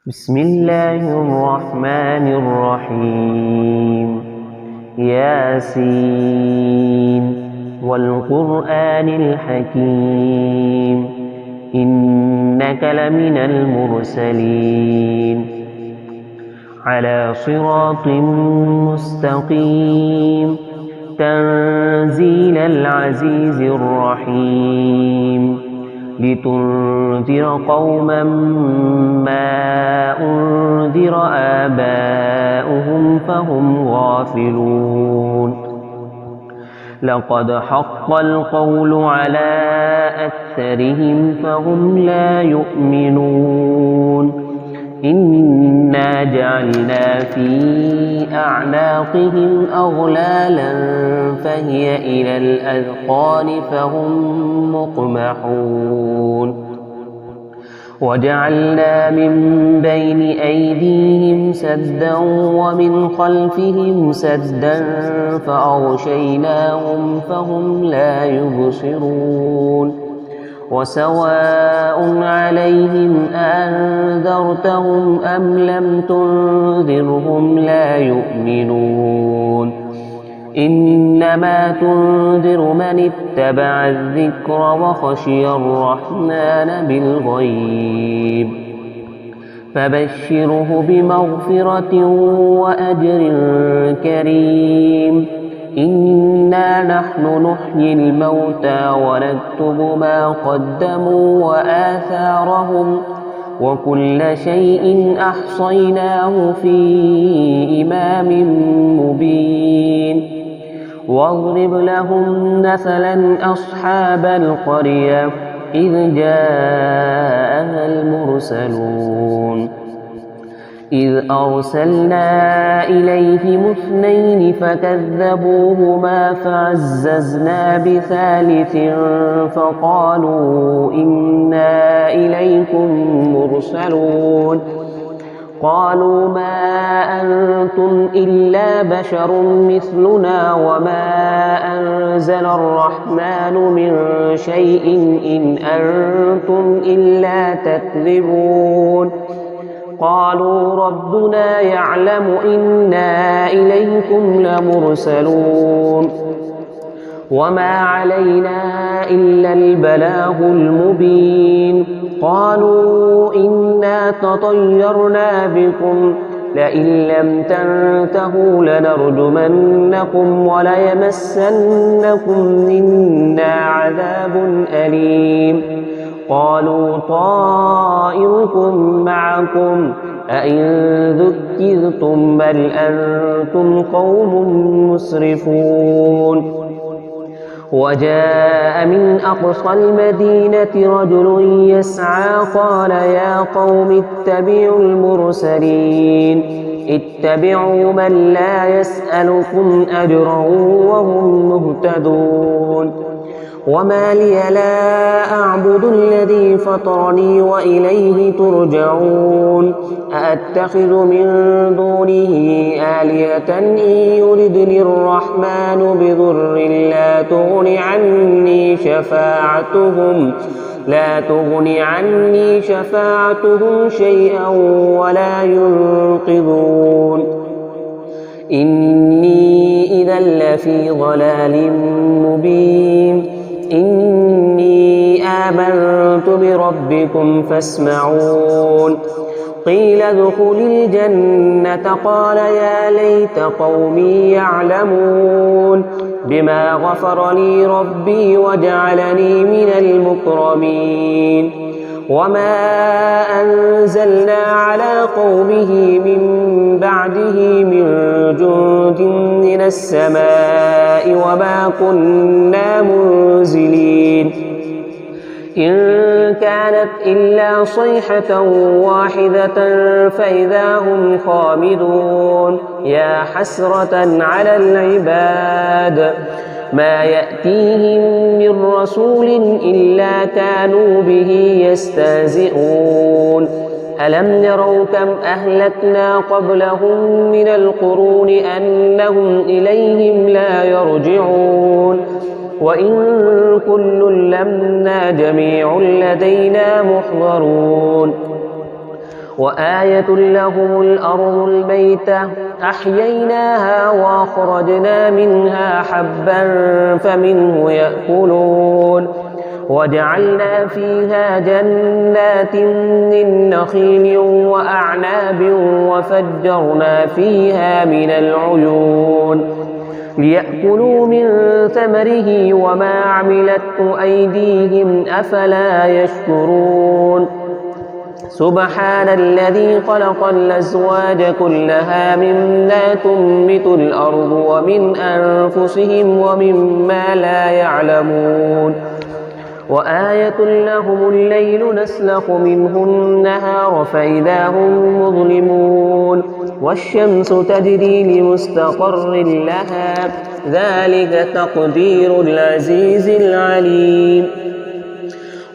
بسم الله الرحمن الرحيم ياسين والقرآن الحكيم إنك لمن المرسلين على صراط مستقيم تنزيل العزيز الرحيم لتنذر قوما ما أنذر آباؤهم فهم غافلون لقد حق القول على أكثرهم فهم لا يؤمنون إنا جعلنا في أعناقهم أغلالا فهي إلى الأذقان فهم مقمحون وجعلنا من بين أيديهم سدا ومن خلفهم سدا فأغشيناهم فهم لا يبصرون وسواء عليهم أنذرتهم أم لم تنذرهم لا يؤمنون إنما تنذر من اتبع الذكر وخشي الرحمن بالغيب فبشره بمغفرة وأجر كريم إنا نحن نحيي الموتى ونكتب ما قدموا وآثارهم وكل شيء أحصيناه في إمام مبين واضرب لهم مثلا أصحاب القرية إذ جاءها المرسلون إذ أرسلنا إليهم اثنين فكذبوهما فعززنا بثالث فقالوا إنا إليكم مرسلون قالوا ما أنتم إلا بشر مثلنا وما أنزل الرحمن من شيء إن أنتم إلا تكذبون قالوا ربنا يعلم إنا إليكم لمرسلون وما علينا إلا البلاغ المبين قالوا إنا تطيرنا بكم لئن لم تنتهوا لنرجمنكم وليمسنكم منا عذاب أليم قالوا طائركم معكم أئن ذكرتم بل أنتم قوم مسرفون وجاء من أقصى المدينة رجل يسعى قال يا قوم اتبعوا المرسلين اتبعوا من لا يسألكم أجرا وهم مهتدون وما لي لا أعبد الذي فطرني وإليه ترجعون أأتخذ من دونه آلهة إن يردني الرحمن بضر لا تغني عني شفاعتهم شيئا ولا ينقذون إني إذا لفي ضلال مبين إني آمنت بربكم فاسمعون قيل ادخل الجنة قال يا ليت قومي يعلمون بما غفر لي ربي وجعلني من المكرمين وما أنزلنا على قومه من بعده من جند من السماء وما كنا منزلين إن كانت إلا صيحة واحدة فإذا هم خامدون يا حسرة على العباد ما يأتيهم من رسول إلا كانوا به يستهزئون ألم يروا كم أهلكنا قبلهم من القرون أنهم إليهم لا يرجعون وإن كل لما جميع لدينا محضرون وآية لهم الأرض الميتة أحييناها وأخرجنا منها حبا فمنه يأكلون وجعلنا فيها جنات من نخيل وأعناب وفجرنا فيها من العيون ليأكلوا من ثمره وما عملته أيديهم أفلا يشكرون سبحان الذي خلق الأزواج كلها مما تنبت الأرض ومن أنفسهم ومما لا يعلمون وآية لهم الليل نسلخ منه النهار فإذا هم مظلمون والشمس تجري لمستقر لها ذلك تقدير العزيز العليم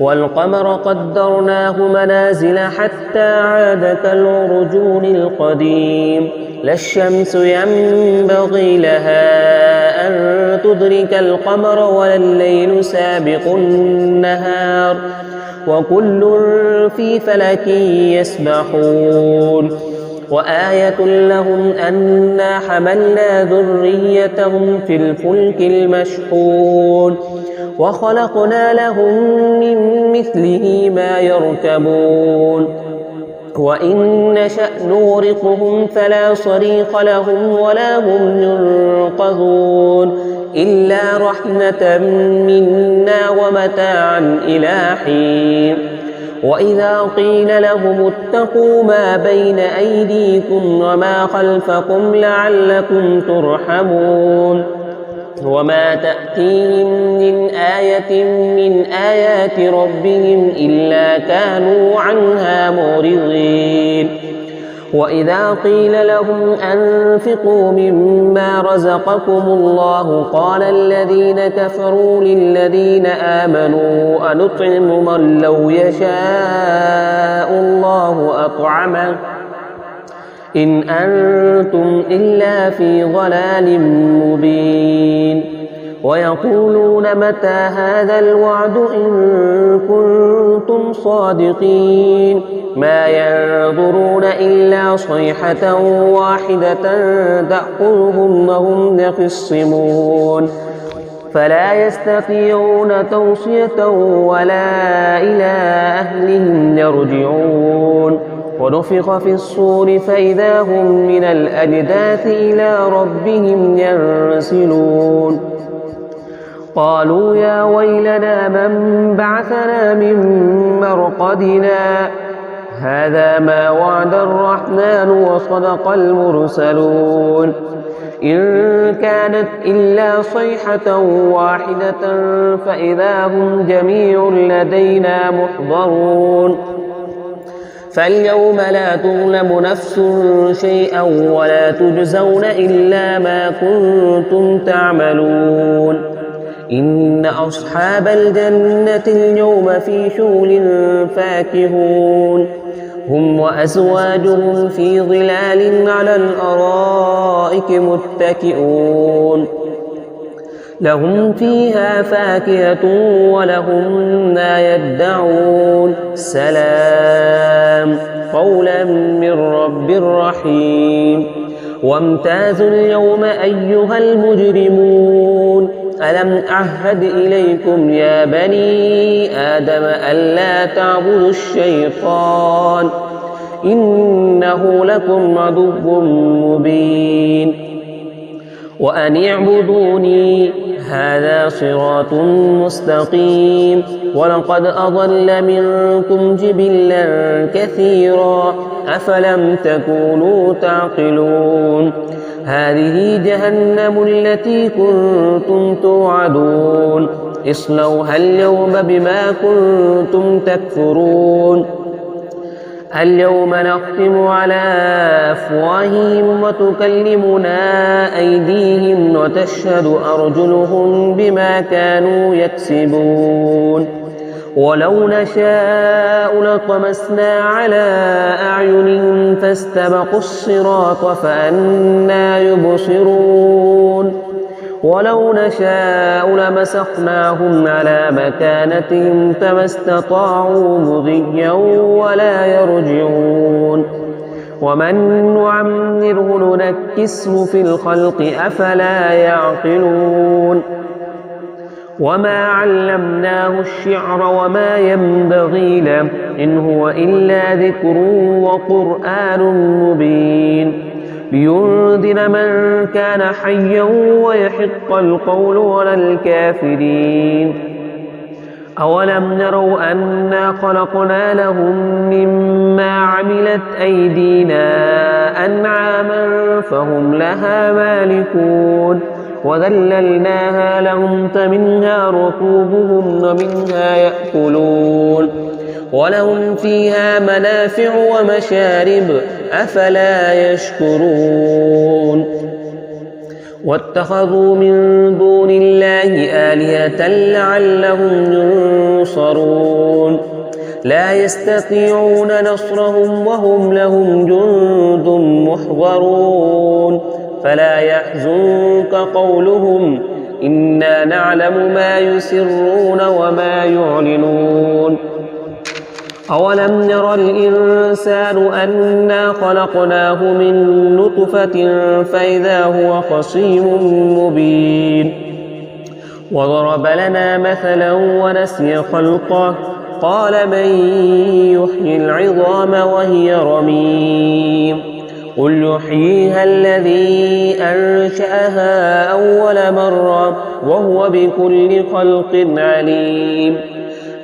والقمر قدرناه منازل حتى عاد كالعرجون القديم لا الشمس ينبغي لها أن تدرك القمر ولا الليل سابق النهار وكل في فلك يسبحون وآية لهم أنا حملنا ذريتهم في الفلك المشحون وخلقنا لهم من مثله ما يركبون وإن نشأ نغرقهم فلا صريخ لهم ولا هم ينقذون إلا رحمة منا ومتاعا إلى حين وإذا قيل لهم اتقوا ما بين أيديكم وما خلفكم لعلكم ترحمون وما تأتيهم من آية من آيات ربهم إلا كانوا عنها معرضين وإذا قيل لهم أنفقوا مما رزقكم الله قال الذين كفروا للذين آمنوا أنطعم من لو يشاء الله أطعمه إن أنتم إلا في ضلال مبين ويقولون متى هذا الوعد إن كنتم صادقين ما ينظرون إلا صيحة واحدة تأخذهم وهم يخصمون فلا يستطيعون توصية ولا إلى أهلهم يرجعون ونفخ في الصور فإذا هم من الأجداث إلى ربهم ينسلون قالوا يا ويلنا من بعثنا من مرقدنا هذا ما وعد الرحمن وصدق المرسلون إن كانت إلا صيحة واحدة فإذا هم جميع لدينا محضرون فاليوم لا تظلم نفس شيئا ولا تجزون إلا ما كنتم تعملون إن أصحاب الجنة اليوم في شغل فاكهون هم وأزواجهم في ظلال على الأرائك متكئون لهم فيها فاكهة ولهم ما يدعون سلام قولا من رب رحيم وامتازوا اليوم أيها المجرمون ألم أعهد إليكم يا بني آدم ألا تعبدوا الشيطان إنه لكم عدو مبين وأن اعبدوني هذا صراط مستقيم ولقد أضل منكم جبلا كثيرا أفلم تكونوا تعقلون هذه جهنم التي كنتم توعدون اصلوها اليوم بما كنتم تكفرون اليوم نختم على أفواههم وتكلمنا أيديهم وتشهد أرجلهم بما كانوا يكسبون ولو نشاء لطمسنا على أعينهم فاستبقوا الصراط فأنى يبصرون ولو نشاء لمسخناهم على مكانتهم فما استطاعوا مضيا ولا يرجعون ومن نعمره ننكسه في الخلق أفلا يعقلون وما علمناه الشعر وما ينبغي له إن هو إلا ذكر وقرآن مبين لينذر من كان حيا ويحق القول على الكافرين أولم نروا أنا خلقنا لهم مما عملت أيدينا أنعاما فهم لها مالكون وذللناها لهم فمنها ركوبهم ومنها يأكلون ولهم فيها منافع ومشارب أفلا يشكرون واتخذوا من دون الله آلهة لعلهم ينصرون لا يستطيعون نصرهم وهم لهم جند محضرون فلا يحزنك قولهم إنا نعلم ما يسرون وما يعلنون أولم ير الإنسان أنا خلقناه من نطفة فإذا هو خصيم مبين وضرب لنا مثلا ونسي خلقه قال من يحيي العظام وهي رميم قل يحييها الذي أنشأها أول مرة وهو بكل خلق عليم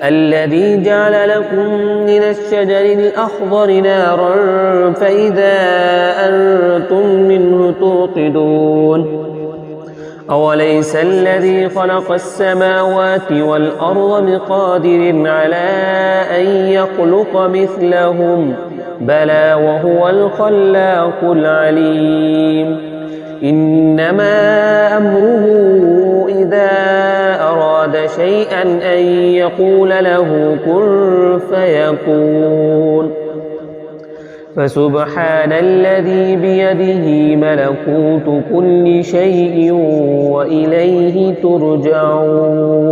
الذي جعل لكم من الشجر الأخضر نارا فإذا أنتم منه توقدون أوليس الذي خلق السماوات والأرض بقادر على أن يخلق مثلهم بلى وهو الخلاق العليم إنما أمره إذا أراد شيئا أن يقول له كن فيكون فسبحان الذي بيده ملكوت كل شيء وإليه ترجعون.